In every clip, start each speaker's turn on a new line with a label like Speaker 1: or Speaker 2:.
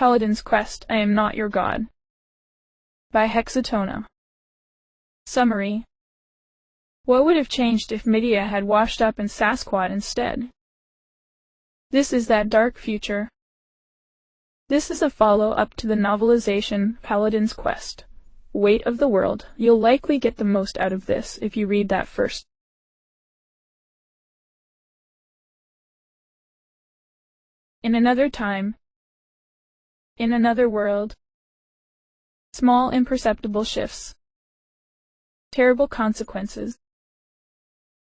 Speaker 1: Paladin's Quest, I Am Not Your God. By Hexatona. Summary. What would have changed if Midia had washed up in Saskuot instead? This is that dark future. This is a follow-up to the novelization Paladin's Quest. Weight of the World. You'll likely get the most out of this if you read that first. In another time, in another world, small imperceptible shifts, terrible consequences.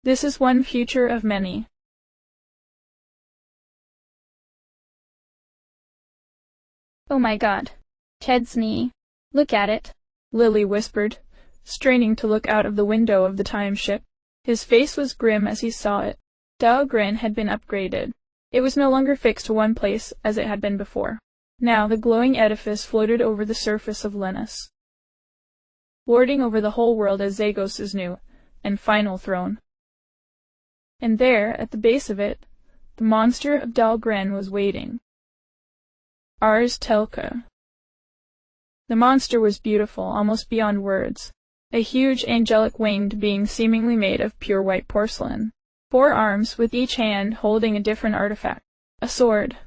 Speaker 1: This is one future of many.
Speaker 2: Oh my God. Chesney, look at it,
Speaker 1: Lily whispered, straining to look out of the window of the time ship. His face was grim as he saw it. Dahlgren had been upgraded. It was no longer fixed to one place as it had been before. Now the glowing edifice floated over the surface of Lenus, lording over the whole world as Zagos' new and final throne. And there, at the base of it, the monster of Dahlgren was waiting. Ars Telka. The monster was beautiful, almost beyond words. A huge angelic winged being seemingly made of pure white porcelain. 4 arms, with each hand holding a different artifact. A sword,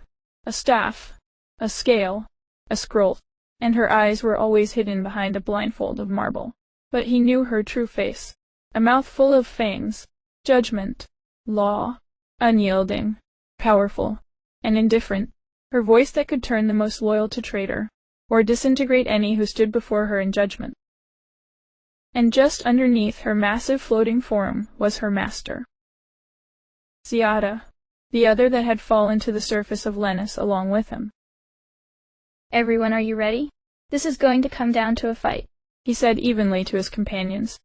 Speaker 1: a staff, a scale, a scroll, and her eyes were always hidden behind a blindfold of marble. But he knew her true face. A mouth full of fangs, judgment, law, unyielding, powerful, and indifferent. Her voice that could turn the most loyal to traitor, or disintegrate any who stood before her in judgment. And just underneath her massive floating form was her master, Ziada, the other that had fallen to the surface of Lenus along with him.
Speaker 2: Everyone, are you ready? This is going to come down to a fight,
Speaker 1: he said evenly to his companions.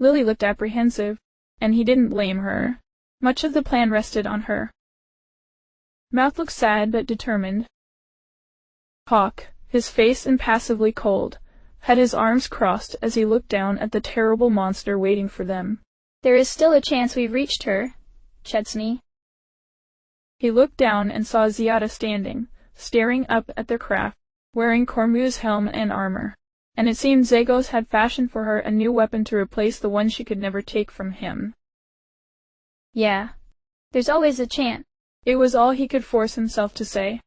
Speaker 1: Lily looked apprehensive, and he didn't blame her. Much of the plan rested on her. Mouth looked sad but determined. Hawk, his face impassively cold, had his arms crossed as he looked down at the terrible monster waiting for them.
Speaker 2: There is still a chance we've reached her, Chesney.
Speaker 1: He looked down and saw Ziada standing, staring up at their craft, wearing Cormu's helm and armor, and it seemed Zagos had fashioned for her a new weapon to replace the one she could never take from him.
Speaker 2: Yeah, there's always a chance.
Speaker 1: It was all he could force himself to say.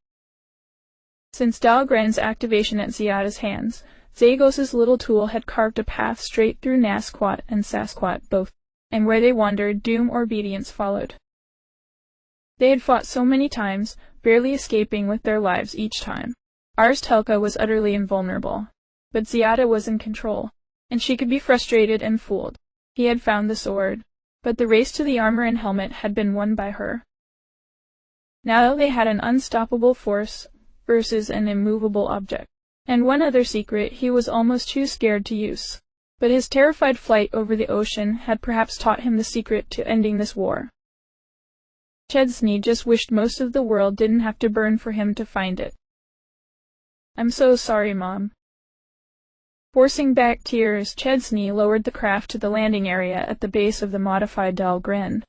Speaker 1: Since Dahlgren's activation at Ziada's hands, Zagos' little tool had carved a path straight through Nasquat and Saskuot both, and where they wandered, doom or obedience followed. They had fought so many times, barely escaping with their lives each time. Ars Telka was utterly invulnerable, but Ziada was in control, and she could be frustrated and fooled. He had found the sword, but the race to the armor and helmet had been won by her. Now they had an unstoppable force versus an immovable object. And one other secret he was almost too scared to use. But his terrified flight over the ocean had perhaps taught him the secret to ending this war. Chesney just wished most of the world didn't have to burn for him to find it. I'm so sorry, Mom. Forcing back tears, Chesney lowered the craft to the landing area at the base of the modified Dahlgren.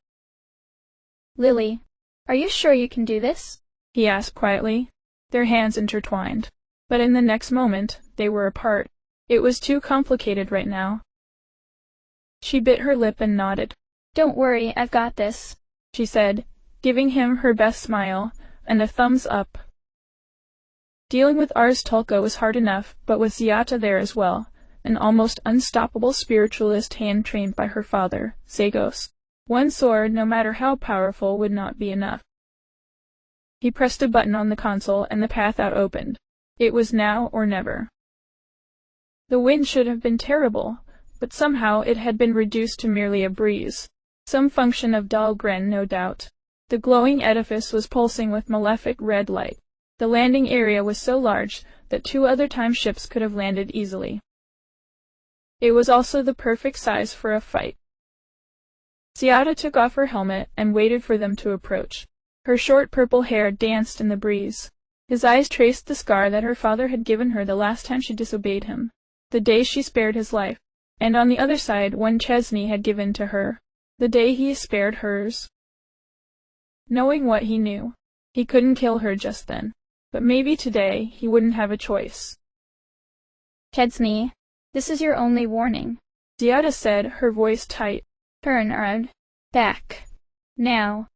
Speaker 2: Lily, are you sure you can do this?
Speaker 1: He asked quietly, their hands intertwined. But in the next moment, they were apart. It was too complicated right now. She bit her lip and nodded.
Speaker 2: Don't worry, I've got this,
Speaker 1: she said, giving him her best smile, and a thumbs up. Dealing with Ars Telka was hard enough, but with Ziada there as well, an almost unstoppable spiritualist hand-trained by her father, Zagos. One sword, no matter how powerful, would not be enough. He pressed a button on the console and the path out opened. It was now or never. The wind should have been terrible, but somehow it had been reduced to merely a breeze. Some function of Dahlgren, no doubt. The glowing edifice was pulsing with malefic red light. The landing area was so large that 2 other time ships could have landed easily. It was also the perfect size for a fight. Ziada took off her helmet and waited for them to approach. Her short purple hair danced in the breeze. His eyes traced the scar that her father had given her the last time she disobeyed him, the day she spared his life, and on the other side one Chesney had given to her, the day he spared hers. Knowing what he knew, he couldn't kill her just then. but maybe today he wouldn't have a choice.
Speaker 2: Chedsney, this is your only warning,
Speaker 1: Ziada said, her voice tight.
Speaker 2: Turn around. Back. Now.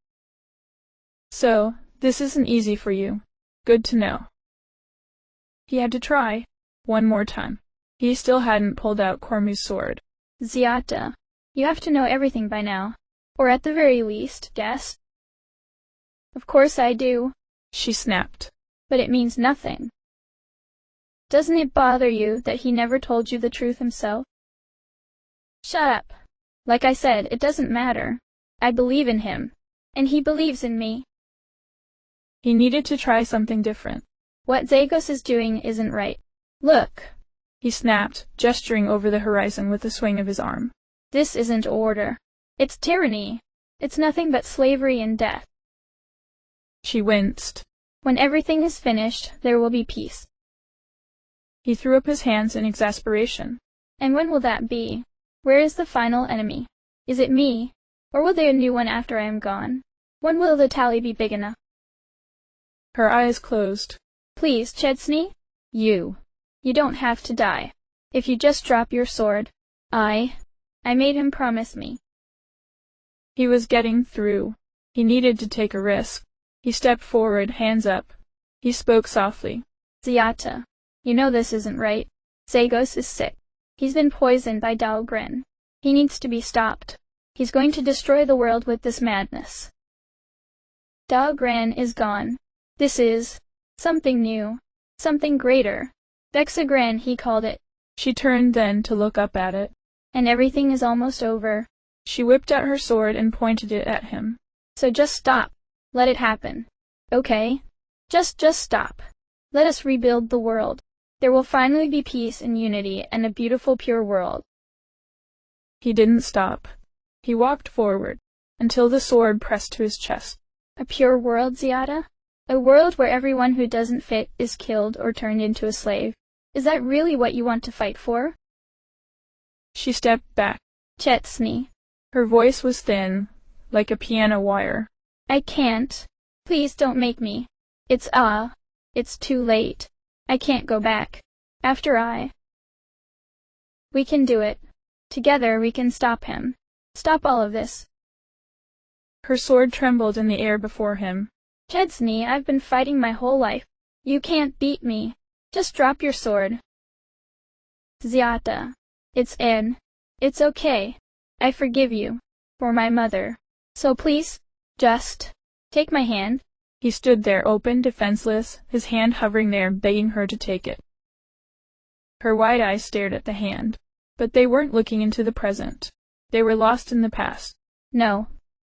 Speaker 1: So, this isn't easy for you. Good to know. He had to try. One more time. He still hadn't pulled out Cormu's sword.
Speaker 2: Ziada, you have to know everything by now. Or at the very least, guess. Of course I do,
Speaker 1: she snapped.
Speaker 2: But it means nothing. Doesn't it bother you that he never told you the truth himself? Shut up. Like I said, it doesn't matter. I believe in him. And he believes in me.
Speaker 1: He needed to try something different.
Speaker 2: What Zagos is doing isn't right. Look,
Speaker 1: he snapped, gesturing over the horizon with a swing of his arm.
Speaker 2: This isn't order. It's tyranny. It's nothing but slavery and death.
Speaker 1: She winced.
Speaker 2: When everything is finished, there will be peace.
Speaker 1: He threw up his hands in exasperation.
Speaker 2: And when will that be? Where is the final enemy? Is it me? Or will there be a new one after I am gone? When will the tally be big enough?
Speaker 1: Her eyes closed.
Speaker 2: Please, Chedsney? You don't have to die. If you just drop your sword. I made him promise me.
Speaker 1: He was getting through. He needed to take a risk. He stepped forward, hands up. He spoke softly.
Speaker 2: Ziada, you know this isn't right. Zagos is sick. He's been poisoned by Dahlgren. He needs to be stopped. He's going to destroy the world with this madness. Dahlgren is gone. This is something new, something greater. Hexagran, he called it.
Speaker 1: She turned then to look up at it.
Speaker 2: And everything is almost over.
Speaker 1: She whipped out her sword and pointed it at him.
Speaker 2: So just stop. Let it happen. Okay? Just stop. Let us rebuild the world. There will finally be peace and unity and a beautiful pure world.
Speaker 1: He didn't stop. He walked forward, until the sword pressed to his chest.
Speaker 2: A pure world, Ziada? A world where everyone who doesn't fit is killed or turned into a slave. Is that really what you want to fight for?
Speaker 1: She stepped back.
Speaker 2: Chedsney.
Speaker 1: Her voice was thin, like a piano wire.
Speaker 2: I can't. Please don't make me. It's too late. I can't go back. We can do it. Together we can stop him. Stop all of this.
Speaker 1: Her sword trembled in the air before him.
Speaker 2: Chedsney, I've been fighting my whole life. You can't beat me. Just drop your sword. Ziada. It's okay. I forgive you. For my mother. So please, just take my hand.
Speaker 1: He stood there open, defenseless, his hand hovering there, begging her to take it. Her wide eyes stared at the hand. But they weren't looking into the present. They were lost in the past.
Speaker 2: No.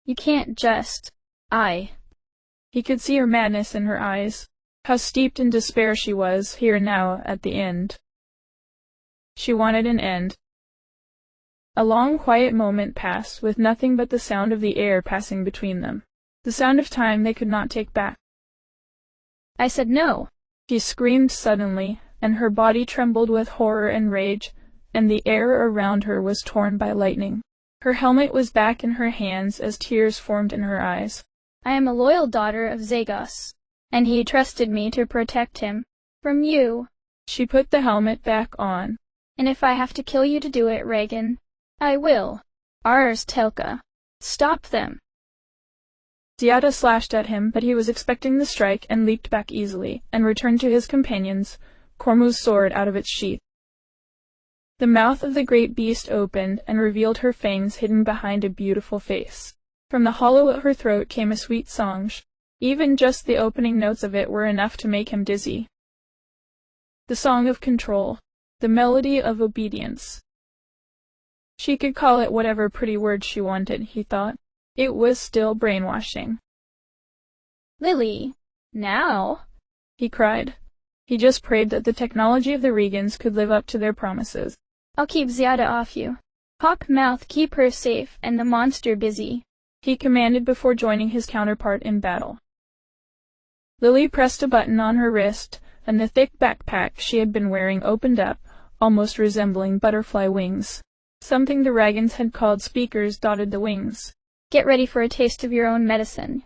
Speaker 2: You can't just.
Speaker 1: He could see her madness in her eyes. How steeped in despair she was, here and now, at the end. She wanted an end. A long, quiet moment passed, with nothing but the sound of the air passing between them. The sound of time they could not take back.
Speaker 2: I said no!
Speaker 1: She screamed suddenly, and her body trembled with horror and rage, and the air around her was torn by lightning. Her helmet was back in her hands as tears formed in her eyes.
Speaker 2: I am a loyal daughter of Zagos, and he trusted me to protect him. From you.
Speaker 1: She put the helmet back on.
Speaker 2: And if I have to kill you to do it, Reagan, I will. Ars Telka. Stop them.
Speaker 1: Ziada slashed at him, but he was expecting the strike and leaped back easily, and returned to his companions, Cormu's sword out of its sheath. The mouth of the great beast opened and revealed her fangs hidden behind a beautiful face. From the hollow of her throat came a sweet song. Even just the opening notes of it were enough to make him dizzy. The song of control. The melody of obedience. She could call it whatever pretty word she wanted, he thought. It was still brainwashing.
Speaker 2: Lily, now?
Speaker 1: He cried. He just prayed that the technology of the Regans could live up to their promises.
Speaker 2: I'll keep Ziada off you. Hawkmouth, keep her safe and the monster busy,
Speaker 1: he commanded before joining his counterpart in battle. Lily pressed a button on her wrist, and the thick backpack she had been wearing opened up, almost resembling butterfly wings. Something the Ragans had called speakers dotted the wings.
Speaker 2: Get ready for a taste of your own medicine.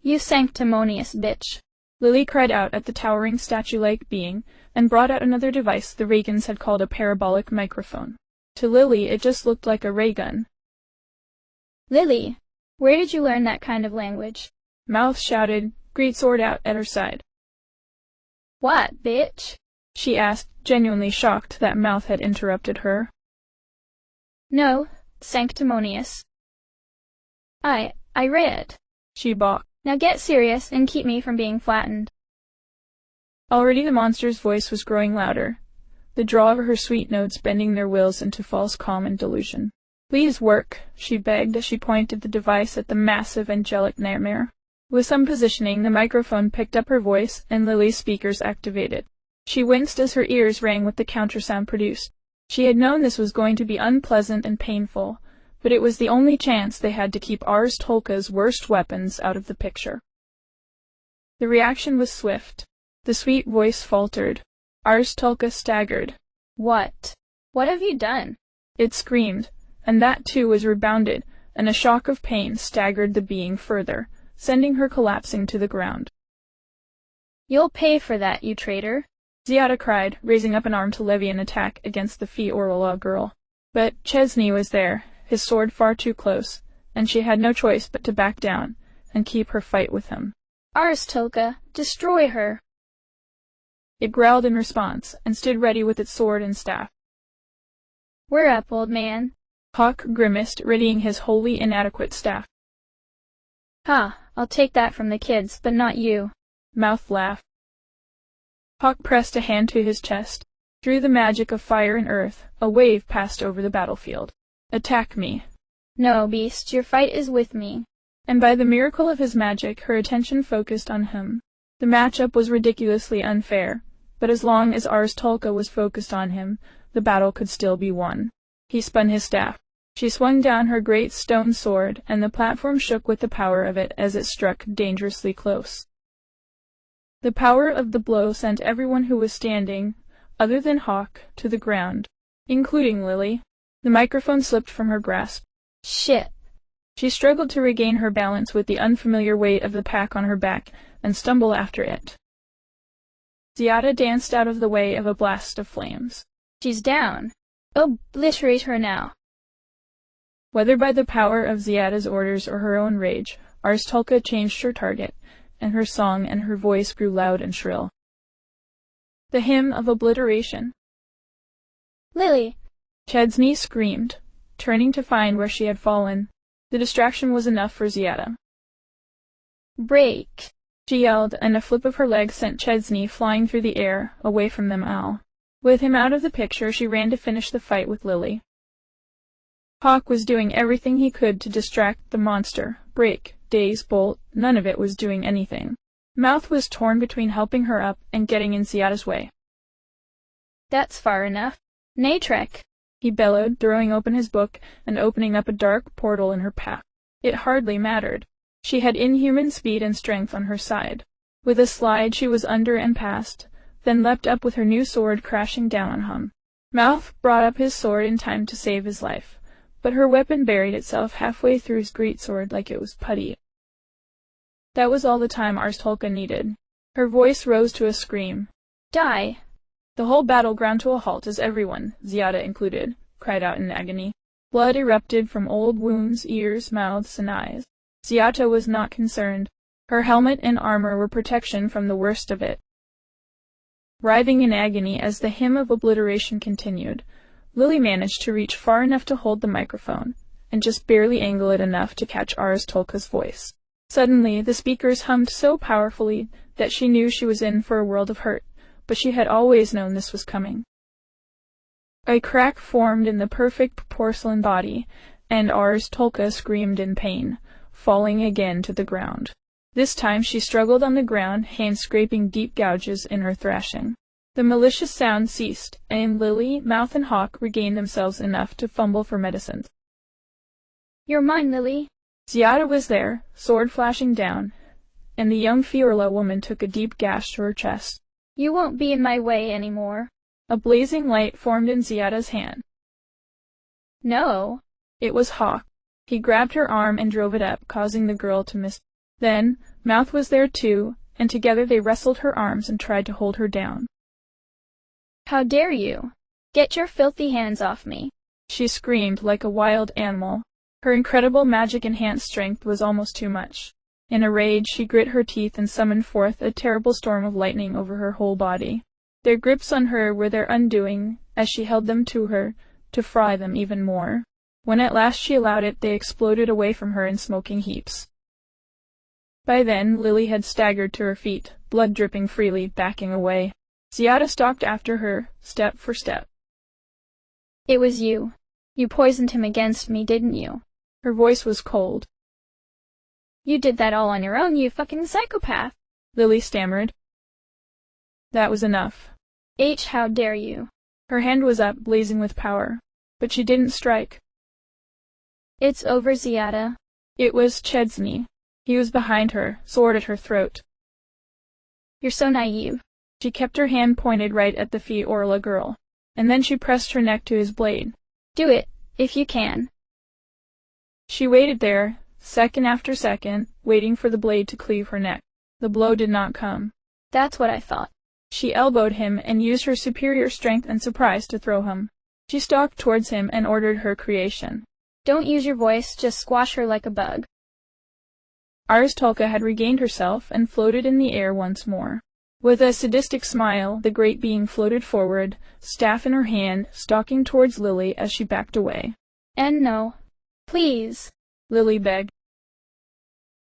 Speaker 2: You sanctimonious bitch.
Speaker 1: Lily cried out at the towering statue-like being, and brought out another device the Reagans had called a parabolic microphone. To Lily, it just looked like a ray gun.
Speaker 2: Lily, where did you learn that kind of language?
Speaker 1: Mouth shouted, greatsword out at her side.
Speaker 2: What, bitch?
Speaker 1: She asked, genuinely shocked that Mouth had interrupted her.
Speaker 2: No, sanctimonious. I read.
Speaker 1: She balked.
Speaker 2: Now get serious and keep me from being flattened.
Speaker 1: Already the monster's voice was growing louder, the draw of her sweet notes bending their wills into false calm and delusion. Please work, she begged as she pointed the device at the massive angelic nightmare. With some positioning, the microphone picked up her voice, and Lily's speakers activated. She winced as her ears rang with the countersound produced. She had known this was going to be unpleasant and painful, but it was the only chance they had to keep Ars Tolka's worst weapons out of the picture. The reaction was swift. The sweet voice faltered. Ars Tolka staggered.
Speaker 2: What? What have you done?
Speaker 1: It screamed, and that too was rebounded, and a shock of pain staggered the being further, sending her collapsing to the ground.
Speaker 2: You'll pay for that, you traitor!
Speaker 1: Ziada cried, raising up an arm to levy an attack against the Fi-Orla girl. But Chesney was there, his sword far too close, and she had no choice but to back down and keep her fight with him.
Speaker 2: Ars Tolka, destroy her!
Speaker 1: It growled in response, and stood ready with its sword and staff.
Speaker 2: We're up, old man.
Speaker 1: Hawk grimaced, readying his wholly inadequate staff.
Speaker 2: Ha, I'll take that from the kids, but not you.
Speaker 1: Mouth laughed. Hawk pressed a hand to his chest. Through the magic of fire and earth, a wave passed over the battlefield. Attack me.
Speaker 2: No, beast, your fight is with me.
Speaker 1: And by the miracle of his magic, her attention focused on him. The matchup was ridiculously unfair, but as long as Ars Tolka was focused on him, the battle could still be won. He spun his staff. She swung down her great stone sword, and the platform shook with the power of it as it struck dangerously close. The power of the blow sent everyone who was standing, other than Hawk, to the ground, including Lily. The microphone slipped from her grasp.
Speaker 2: Shit!
Speaker 1: She struggled to regain her balance with the unfamiliar weight of the pack on her back and stumbled after it. Ziada danced out of the way of a blast of flames.
Speaker 2: She's down. Obliterate her now.
Speaker 1: Whether by the power of Ziada's orders or her own rage, Ars Tolka changed her target, and her song and her voice grew loud and shrill. The hymn of obliteration.
Speaker 2: Lily!
Speaker 1: Chesney screamed, turning to find where she had fallen. The distraction was enough for Ziada.
Speaker 2: Break!
Speaker 1: She yelled, and a flip of her leg sent Chesney flying through the air, away from them all. With him out of the picture, she ran to finish the fight with Lily. Hawk was doing everything he could to distract the monster. Break, daze, bolt, none of it was doing anything. Mouth was torn between helping her up and getting in Ziada's way.
Speaker 2: That's far enough. Natrek!
Speaker 1: He bellowed, throwing open his book and opening up a dark portal in her path. It hardly mattered. She had inhuman speed and strength on her side. With a slide she was under and past, then leapt up with her new sword crashing down on him. Mouth brought up his sword in time to save his life, but her weapon buried itself halfway through his greatsword like it was putty. That was all the time Ars Tolka needed. Her voice rose to a scream.
Speaker 2: Die!
Speaker 1: The whole battle ground to a halt as everyone, Ziada included, cried out in agony. Blood erupted from old wounds, ears, mouths, and eyes. Ziada was not concerned. Her helmet and armor were protection from the worst of it. Writhing in agony as the hymn of obliteration continued, Lily managed to reach far enough to hold the microphone, and just barely angle it enough to catch Ars Tolka's voice. Suddenly, the speakers hummed so powerfully that she knew she was in for a world of hurt, but she had always known this was coming. A crack formed in the perfect porcelain body, and Ars Tolka screamed in pain, falling again to the ground. This time she struggled on the ground, hands scraping deep gouges in her thrashing. The malicious sound ceased, and Lily, Mouth, and Hawk regained themselves enough to fumble for medicines.
Speaker 2: You're mine, Lily.
Speaker 1: Ziada was there, sword flashing down, and the young Fi-Orla woman took a deep gash to her chest.
Speaker 2: You won't be in my way anymore.
Speaker 1: A blazing light formed in Ziada's hand.
Speaker 2: No.
Speaker 1: It was Hawk. He grabbed her arm and drove it up, causing the girl to miss. Then, Mouth was there too, and together they wrestled her arms and tried to hold her down.
Speaker 2: "How dare you! Get your filthy hands off me!"
Speaker 1: She screamed like a wild animal. Her incredible magic-enhanced strength was almost too much. In a rage, she grit her teeth and summoned forth a terrible storm of lightning over her whole body. Their grips on her were their undoing, as she held them to her, to fry them even more. When at last she allowed it, they exploded away from her in smoking heaps. By then, Lily had staggered to her feet, blood dripping freely, backing away. Ziada stalked after her, step for step.
Speaker 2: "It was you. You poisoned him against me, didn't you?"
Speaker 1: Her voice was cold.
Speaker 2: "You did that all on your own, you fucking psychopath!"
Speaker 1: Lily stammered. That was enough.
Speaker 2: How dare you!"
Speaker 1: Her hand was up, blazing with power. But she didn't strike.
Speaker 2: "It's over, Ziada."
Speaker 1: It was Chesney. He was behind her, sword at her throat.
Speaker 2: "You're so naive."
Speaker 1: She kept her hand pointed right at the Fiorla girl, and then she pressed her neck to his blade.
Speaker 2: "Do it, if you can."
Speaker 1: She waited there, second after second, waiting for the blade to cleave her neck. The blow did not come.
Speaker 2: "That's what I thought."
Speaker 1: She elbowed him and used her superior strength and surprise to throw him. She stalked towards him and ordered her creation.
Speaker 2: "Don't use your voice, just squash her like a bug."
Speaker 1: Tolka had regained herself and floated in the air once more. With a sadistic smile, the great being floated forward, staff in her hand, stalking towards Lily as she backed away.
Speaker 2: "And no. Please,"
Speaker 1: Lily begged.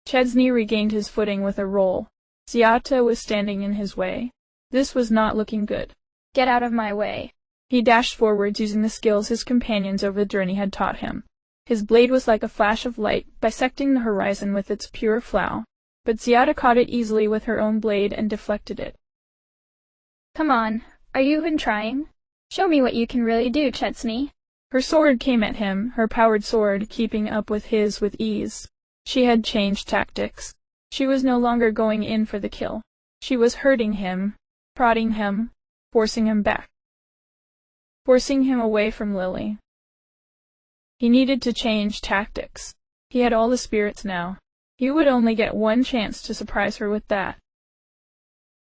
Speaker 1: Chesney regained his footing with a roll. Ziata was standing in his way. This was not looking good.
Speaker 2: "Get out of my way."
Speaker 1: He dashed forwards using the skills his companions over the journey had taught him. His blade was like a flash of light, bisecting the horizon with its pure flow. But Ziada caught it easily with her own blade and deflected it.
Speaker 2: "Come on, are you even trying? Show me what you can really do, Chesney."
Speaker 1: Her sword came at him, her powered sword keeping up with his with ease. She had changed tactics. She was no longer going in for the kill. She was hurting him, prodding him, forcing him back. Forcing him away from Lily. He needed to change tactics. He had all the spirits now. He would only get one chance to surprise her with that.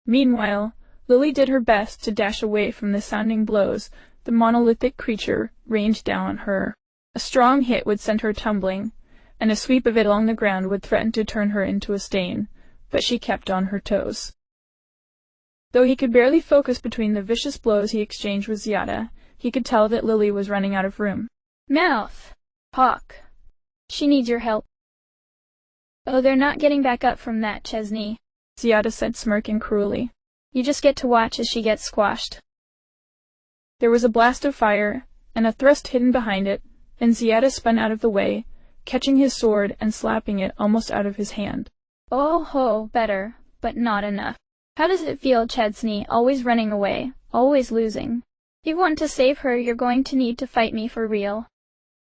Speaker 1: Meanwhile, Lily did her best to dash away from the sounding blows the monolithic creature rained down on her. A strong hit would send her tumbling, and a sweep of it along the ground would threaten to turn her into a stain, but she kept on her toes. Though he could barely focus between the vicious blows he exchanged with Ziada, he could tell that Lily was running out of room.
Speaker 2: "Mouth! Hawk! She needs your help." "Oh, they're not getting back up from that, Chesney,"
Speaker 1: Ziada said, smirking cruelly.
Speaker 2: "You just get to watch as she gets squashed."
Speaker 1: There was a blast of fire, and a thrust hidden behind it, and Ziada spun out of the way, catching his sword and slapping it almost out of his hand.
Speaker 2: "Oh ho, better, but not enough. How does it feel, Chesney, always running away, always losing? If you want to save her, you're going to need to fight me for real."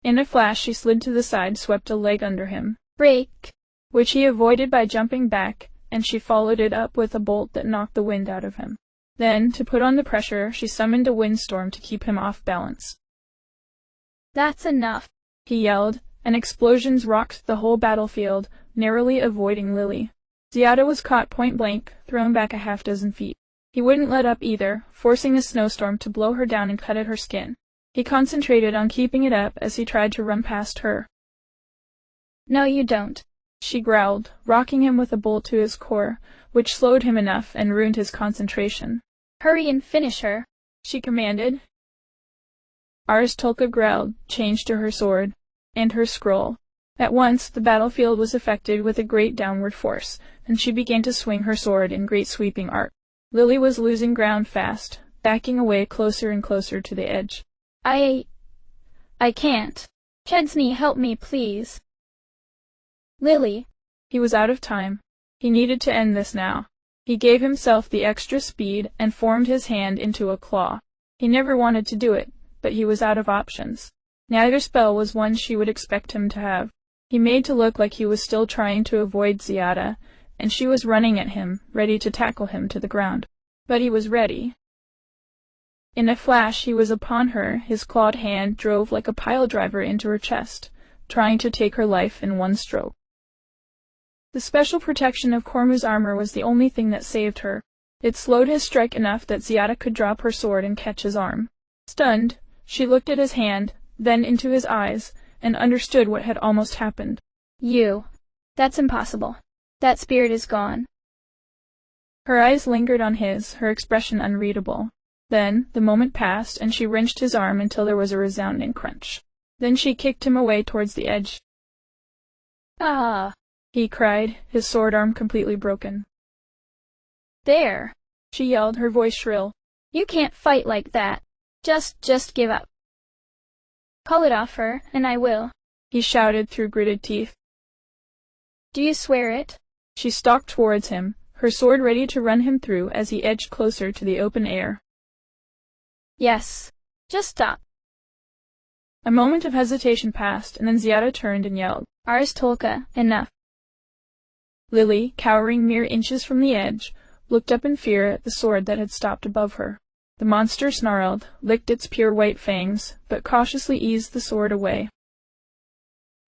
Speaker 1: In a flash, she slid to the side, swept a leg under him.
Speaker 2: "Break!"
Speaker 1: Which he avoided by jumping back, and she followed it up with a bolt that knocked the wind out of him. Then, to put on the pressure, she summoned a windstorm to keep him off balance.
Speaker 2: "That's enough!"
Speaker 1: he yelled, and explosions rocked the whole battlefield, narrowly avoiding Lily. Ziada was caught point-blank, thrown back a half-dozen feet. He wouldn't let up either, forcing a snowstorm to blow her down and cut at her skin. He concentrated on keeping it up as he tried to run past her.
Speaker 2: "No, you don't,"
Speaker 1: she growled, rocking him with a bolt to his core, which slowed him enough and ruined his concentration.
Speaker 2: "Hurry and finish her,"
Speaker 1: she commanded. Tolka growled, changed to her sword, and her scroll. At once the battlefield was affected with a great downward force, and she began to swing her sword in great sweeping arc. Lily was losing ground fast, backing away closer and closer to the edge.
Speaker 2: I can't. Chesney, help me, please." "Lily."
Speaker 1: He was out of time. He needed to end this now. He gave himself the extra speed and formed his hand into a claw. He never wanted to do it, but he was out of options. Neither spell was one she would expect him to have. He made to look like he was still trying to avoid Ziada, and she was running at him, ready to tackle him to the ground. But he was ready. In a flash he was upon her, his clawed hand drove like a pile driver into her chest, trying to take her life in one stroke. The special protection of Cormu's armor was the only thing that saved her. It slowed his strike enough that Ziada could drop her sword and catch his arm. Stunned, she looked at his hand, then into his eyes, and understood what had almost happened.
Speaker 2: That's impossible. That spirit is gone.
Speaker 1: Her eyes lingered on his, her expression unreadable. Then, the moment passed, and she wrenched his arm until there was a resounding crunch. Then she kicked him away towards the edge.
Speaker 2: Ah!
Speaker 1: He cried, his sword arm completely broken.
Speaker 2: There!
Speaker 1: She yelled, her voice shrill.
Speaker 2: You can't fight like that. Just give up. Call it off her, and I will.
Speaker 1: He shouted through gritted teeth.
Speaker 2: Do you swear it?
Speaker 1: She stalked towards him, her sword ready to run him through as he edged closer to the open air.
Speaker 2: Yes. Just stop.
Speaker 1: A moment of hesitation passed, and then Ziada turned and yelled,
Speaker 2: Ars Tolka, enough.
Speaker 1: Lily, cowering mere inches from the edge, looked up in fear at the sword that had stopped above her. The monster snarled, licked its pure white fangs, but cautiously eased the sword away.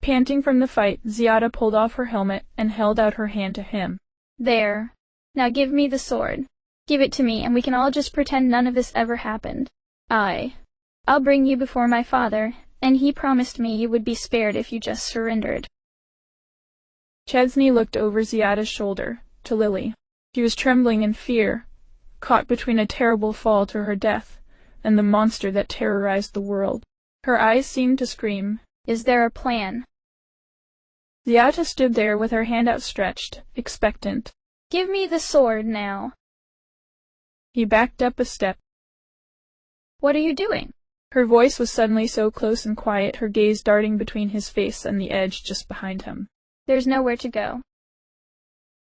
Speaker 1: Panting from the fight, Ziada pulled off her helmet and held out her hand to him.
Speaker 2: There. Now give me the sword. Give it to me, and we can all just pretend none of this ever happened. I'll bring you before my father, and he promised me you would be spared if you just surrendered.
Speaker 1: Chesney looked over Ziada's shoulder, to Lily. She was trembling in fear, caught between a terrible fall to her death and the monster that terrorized the world. Her eyes seemed to scream.
Speaker 2: Is there a plan?
Speaker 1: Ziada stood there with her hand outstretched, expectant.
Speaker 2: Give me the sword now.
Speaker 1: He backed up a step.
Speaker 2: What are you doing?
Speaker 1: Her voice was suddenly so close and quiet, her gaze darting between his face and the edge just behind him.
Speaker 2: There's nowhere to go.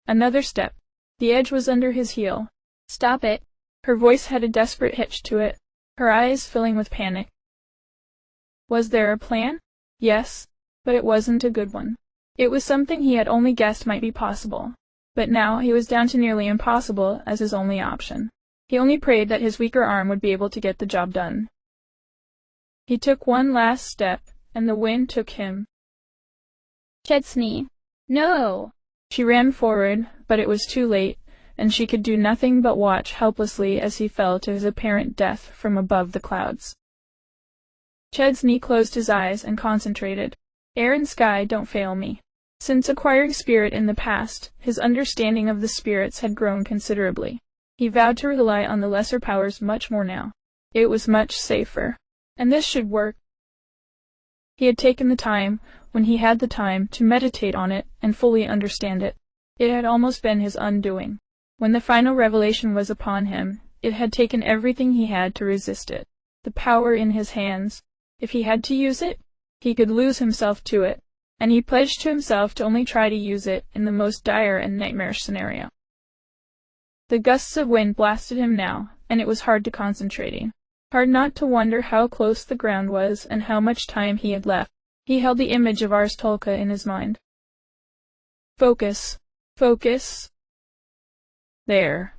Speaker 1: Another step. The edge was under his heel.
Speaker 2: Stop it.
Speaker 1: Her voice had a desperate hitch to it, her eyes filling with panic. Was there a plan? Yes, but it wasn't a good one. It was something he had only guessed might be possible, but now he was down to nearly impossible as his only option. He only prayed that his weaker arm would be able to get the job done. He took one last step, and the wind took him.
Speaker 2: Chesney. No!
Speaker 1: She ran forward, but it was too late, and she could do nothing but watch helplessly as he fell to his apparent death from above the clouds. Chesney closed his eyes and concentrated. Air and sky, don't fail me. Since acquiring spirit in the past, his understanding of the spirits had grown considerably. He vowed to rely on the lesser powers much more now. It was much safer. And this should work. He had taken the time, when he had the time, to meditate on it and fully understand it. It had almost been his undoing. When the final revelation was upon him, it had taken everything he had to resist it. The power in his hands. If he had to use it, he could lose himself to it, and he pledged to himself to only try to use it in the most dire and nightmarish scenario. The gusts of wind blasted him now, and it was hard to concentrate. Hard not to wonder how close the ground was and how much time he had left. He held the image of Ars Tolka in his mind. Focus. Focus. There.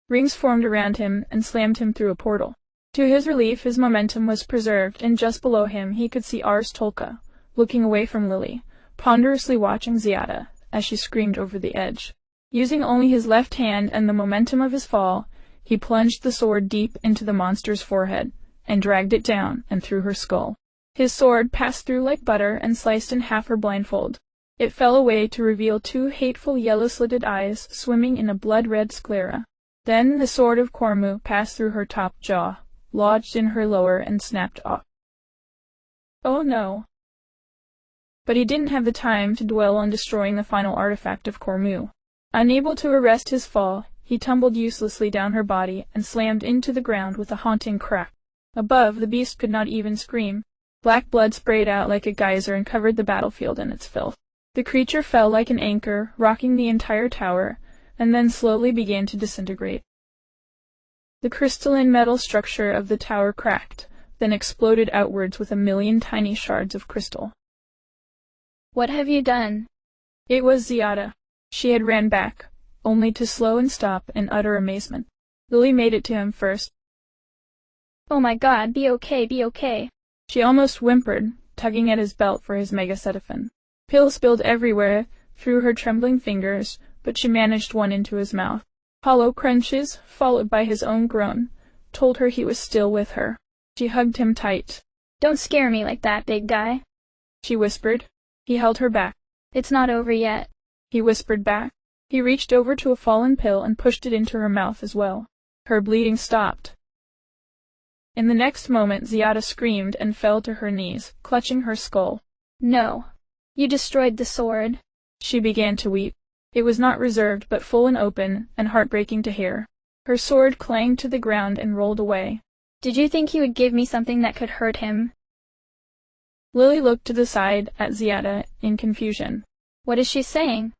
Speaker 1: Rings formed around him and slammed him through a portal. To his relief, his momentum was preserved, and just below him he could see Ars Tolka, looking away from Lily, ponderously watching Ziada as she screamed over the edge. Using only his left hand and the momentum of his fall, he plunged the sword deep into the monster's forehead, and dragged it down and through her skull. His sword passed through like butter and sliced in half her blindfold. It fell away to reveal two hateful yellow-slitted eyes swimming in a blood-red sclera. Then the sword of Cormu passed through her top jaw, lodged in her lower, and snapped off. Oh no! But he didn't have the time to dwell on destroying the final artifact of Cormu. Unable to arrest his fall, he tumbled uselessly down her body and slammed into the ground with a haunting crack. Above, the beast could not even scream. Black blood sprayed out like a geyser and covered the battlefield in its filth. The creature fell like an anchor, rocking the entire tower, and then slowly began to disintegrate. The crystalline metal structure of the tower cracked, then exploded outwards with a million tiny shards of crystal.
Speaker 2: What have you done?
Speaker 1: It was Ziada. She had ran back, only to slow and stop in utter amazement. Lily made it to him first.
Speaker 2: Oh my God, be okay, be okay.
Speaker 1: She almost whimpered, tugging at his belt for his megacetaphone. Pills spilled everywhere, through her trembling fingers, but she managed one into his mouth. Hollow crunches, followed by his own groan, told her he was still with her. She hugged him tight.
Speaker 2: "Don't scare me like that, big guy,"
Speaker 1: she whispered. He held her back.
Speaker 2: "It's not over yet,"
Speaker 1: he whispered back. He reached over to a fallen pill and pushed it into her mouth as well. Her bleeding stopped. In the next moment, Ziada screamed and fell to her knees, clutching her skull.
Speaker 2: "No. You destroyed the sword."
Speaker 1: She began to weep. It was not reserved, but full and open, and heartbreaking to hear. Her sword clanged to the ground and rolled away.
Speaker 2: "Did you think he would give me something that could hurt him?"
Speaker 1: Lily looked to the side at Ziada in confusion.
Speaker 2: "What is she saying?"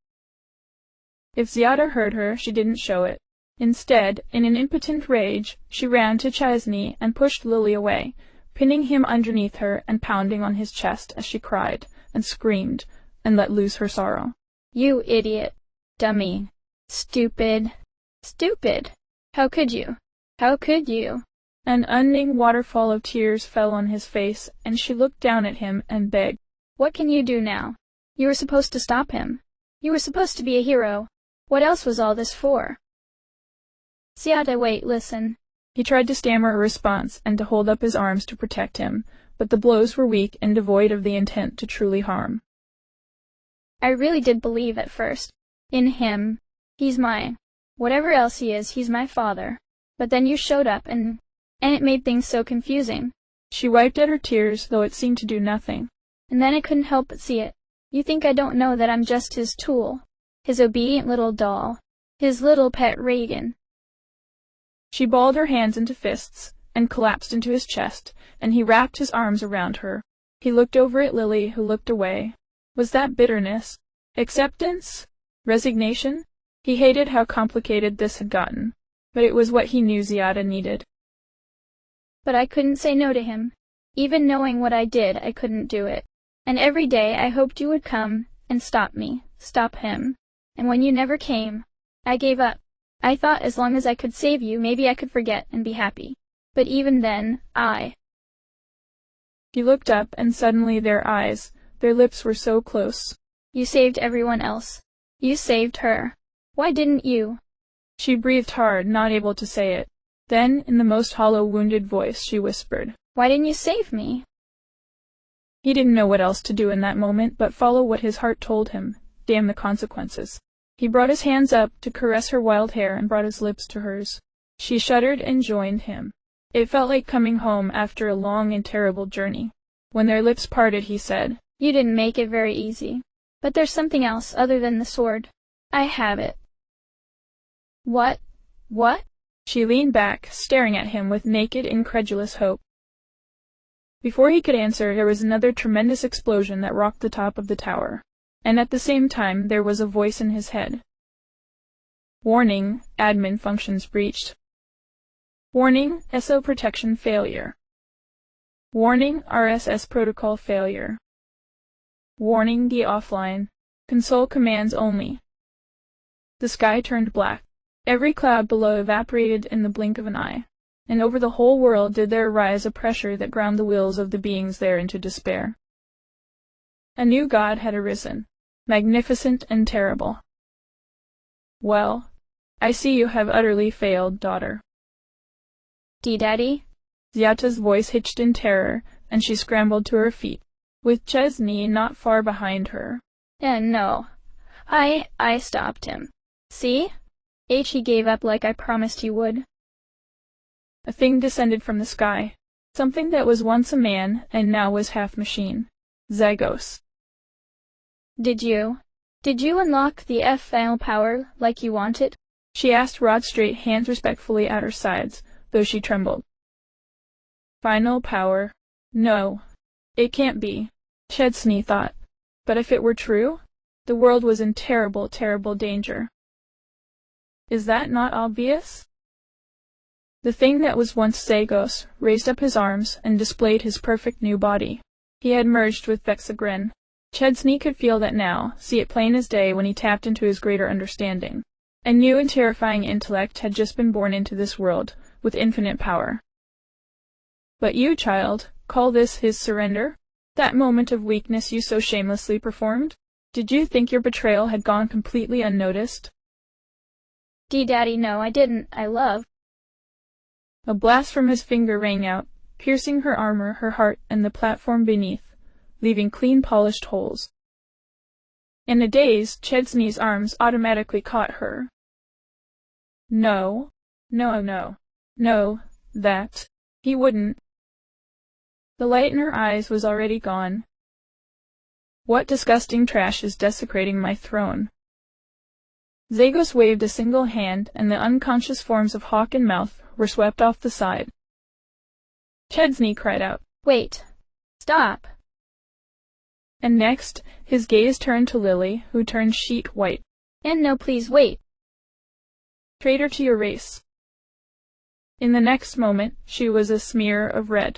Speaker 1: If Ziada heard her, she didn't show it. Instead, in an impotent rage, she ran to Chesney and pushed Lily away, pinning him underneath her and pounding on his chest as she cried and screamed and let loose her sorrow.
Speaker 2: "You idiot! Dummy! Stupid! Stupid! How could you? How could you?"
Speaker 1: An unending waterfall of tears fell on his face, and she looked down at him and begged.
Speaker 2: "What can you do now? You were supposed to stop him. You were supposed to be a hero. What else was all this for?" "Ziada, wait, listen."
Speaker 1: He tried to stammer a response and to hold up his arms to protect him, but the blows were weak and devoid of the intent to truly harm.
Speaker 2: "I really did believe at first in him. He's whatever else he is, he's my father. But then you showed up and it made things so confusing."
Speaker 1: She wiped at her tears, though it seemed to do nothing.
Speaker 2: "And then I couldn't help but see it. You think I don't know that I'm just his tool, his obedient little doll, his little pet Reagan."
Speaker 1: She balled her hands into fists and collapsed into his chest, and he wrapped his arms around her. He looked over at Lily, who looked away. Was that bitterness? Acceptance? Resignation? He hated how complicated this had gotten, but it was what he knew Ziada needed.
Speaker 2: "But I couldn't say no to him. Even knowing what I did, I couldn't do it. And every day I hoped you would come and stop me, stop him. And when you never came, I gave up. I thought as long as I could save you, maybe I could forget and be happy. But even then,
Speaker 1: He looked up, and suddenly their eyes, their lips were so close.
Speaker 2: "You saved everyone else. You saved her. Why didn't you?"
Speaker 1: She breathed hard, not able to say it. Then, in the most hollow, wounded voice, she whispered,
Speaker 2: "Why didn't you save me?"
Speaker 1: He didn't know what else to do in that moment but follow what his heart told him. Damn the consequences. He brought his hands up to caress her wild hair and brought his lips to hers. She shuddered and joined him. It felt like coming home after a long and terrible journey. When their lips parted, he said,
Speaker 2: "You didn't make it very easy. But there's something else other than the sword. I have it." "What? What?"
Speaker 1: She leaned back, staring at him with naked, incredulous hope. Before he could answer, there was another tremendous explosion that rocked the top of the tower. And at the same time, there was a voice in his head. "Warning, admin functions breached. Warning, SO protection failure. Warning, RSS protocol failure. Warning, D offline. Console commands only." The sky turned black. Every cloud below evaporated in the blink of an eye, and over the whole world did there rise a pressure that ground the wills of the beings there into despair. A new god had arisen, magnificent and terrible. "Well, I see you have utterly failed, daughter."
Speaker 2: "Daddy?"
Speaker 1: Ziada's voice hitched in terror, and she scrambled to her feet, with Chesney not far behind her.
Speaker 2: No. I stopped him. See? He gave up like I promised he would."
Speaker 1: A thing descended from the sky, something that was once a man and now was half machine. Zygos.
Speaker 2: Did you unlock the final power like you wanted?"
Speaker 1: She asked, rod straight, hands respectfully at her sides, though she trembled. Final power? No. It can't be, Chesney thought. But if it were true, the world was in terrible, terrible danger. Is that not obvious? The thing that was once Zygos raised up his arms and displayed his perfect new body. He had merged with Vexagren. Chesney could feel that now, see it plain as day when he tapped into his greater understanding. A new and terrifying intellect had just been born into this world, with infinite power. But you, child, call this his surrender? That moment of weakness you so shamelessly performed? Did you think your betrayal had gone completely unnoticed?
Speaker 2: Daddy, no, I didn't. I love.
Speaker 1: A blast from his finger rang out, piercing her armor, her heart, and the platform beneath, leaving clean polished holes. In a daze, Chesney's arms automatically caught her. No, that he wouldn't. The light in her eyes was already gone. What disgusting trash is desecrating my throne? Zagos waved a single hand, and the unconscious forms of hawk and mouth were swept off the side. Chesney cried out,
Speaker 2: "Wait! Stop!"
Speaker 1: And next, his gaze turned to Lily, who turned sheet white.
Speaker 2: "And no, please, wait!"
Speaker 1: "Traitor to your race." In the next moment, she was a smear of red.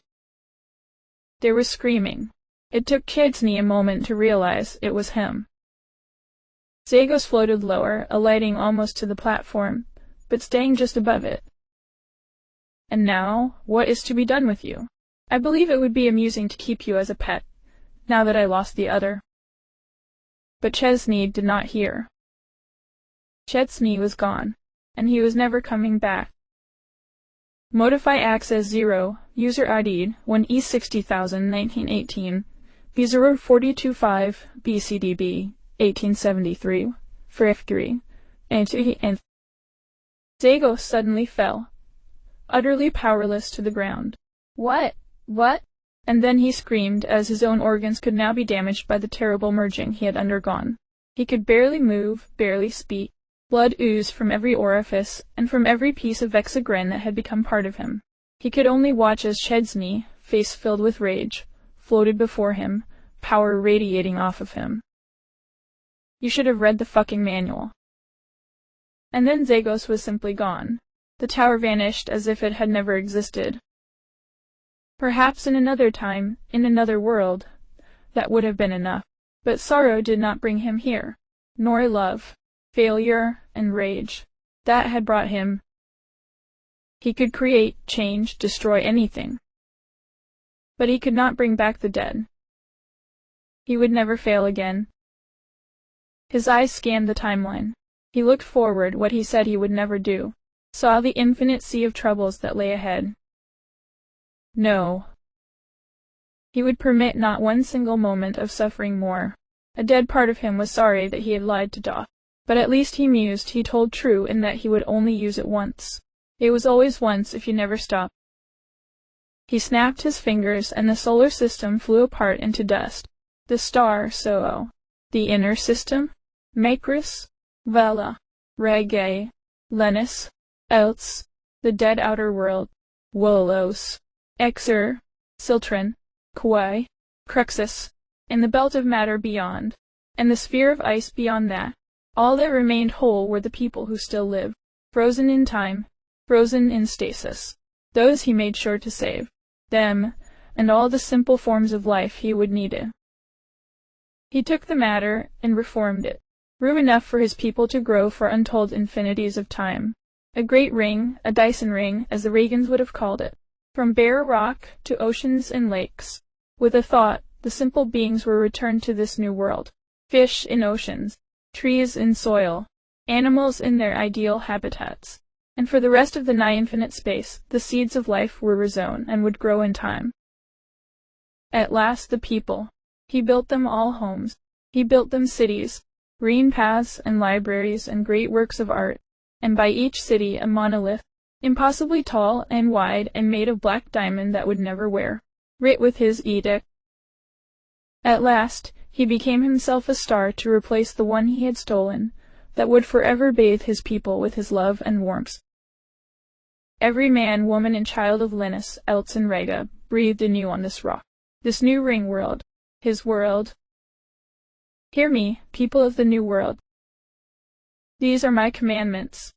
Speaker 1: There was screaming. It took Chesney a moment to realize it was him. Zagos floated lower, alighting almost to the platform, but staying just above it. "And now, what is to be done with you? I believe it would be amusing to keep you as a pet, now that I lost the other." But Chesney did not hear. Chesney was gone, and he was never coming back. Modify access 0, user ID 1E60000 1918, user 425 BCDB 1873, Frifgri, and Zagos suddenly fell, utterly powerless, to the ground.
Speaker 2: What?
Speaker 1: And then he screamed, as his own organs could now be damaged by the terrible merging he had undergone. He could barely move, barely speak. Blood oozed from every orifice, and from every piece of Hexagren that had become part of him. He could only watch as Chesney, face filled with rage, floated before him, power radiating off of him. You should have read the fucking manual. And then Zagos was simply gone. The tower vanished as if it had never existed. Perhaps in another time, in another world, that would have been enough. But sorrow did not bring him here, nor love, failure, and rage. That had brought him. He could create, change, destroy anything. But he could not bring back the dead. He would never fail again. His eyes scanned the timeline. He looked forward, what he said he would never do. Saw the infinite sea of troubles that lay ahead. No. He would permit not one single moment of suffering more. A dead part of him was sorry that he had lied to Doth. But at least he mused he told true in that he would only use it once. It was always once if you never stopped. He snapped his fingers and the solar system flew apart into dust. The star, Soo. The inner system, Macris, Vela, Ragae, Lennis, Elts, the dead outer world, Wolos, Exer, Siltran, Kauai, Cruxus, and the belt of matter beyond, and the sphere of ice beyond that. All that remained whole were the people who still lived, frozen in time, frozen in stasis. Those he made sure to save. Them, and all the simple forms of life he would need it. He took the matter and reformed it. Room enough for his people to grow for untold infinities of time. A great ring, a Dyson ring, as the Reagans would have called it. From bare rock to oceans and lakes. With a thought, the simple beings were returned to this new world. Fish in oceans. Trees in soil, animals in their ideal habitats, and for the rest of the nigh-infinite space, the seeds of life were resown and would grow in time. At last the people. He built them all homes. He built them cities, green paths and libraries and great works of art, and by each city a monolith, impossibly tall and wide and made of black diamond that would never wear, writ with his edict. At last, he became himself a star to replace the one he had stolen, that would forever bathe his people with his love and warmth. Every man, woman, and child of Linus, Elts, and Rega breathed anew on this rock, this new ring world, his world. Hear me, people of the new world. These are my commandments.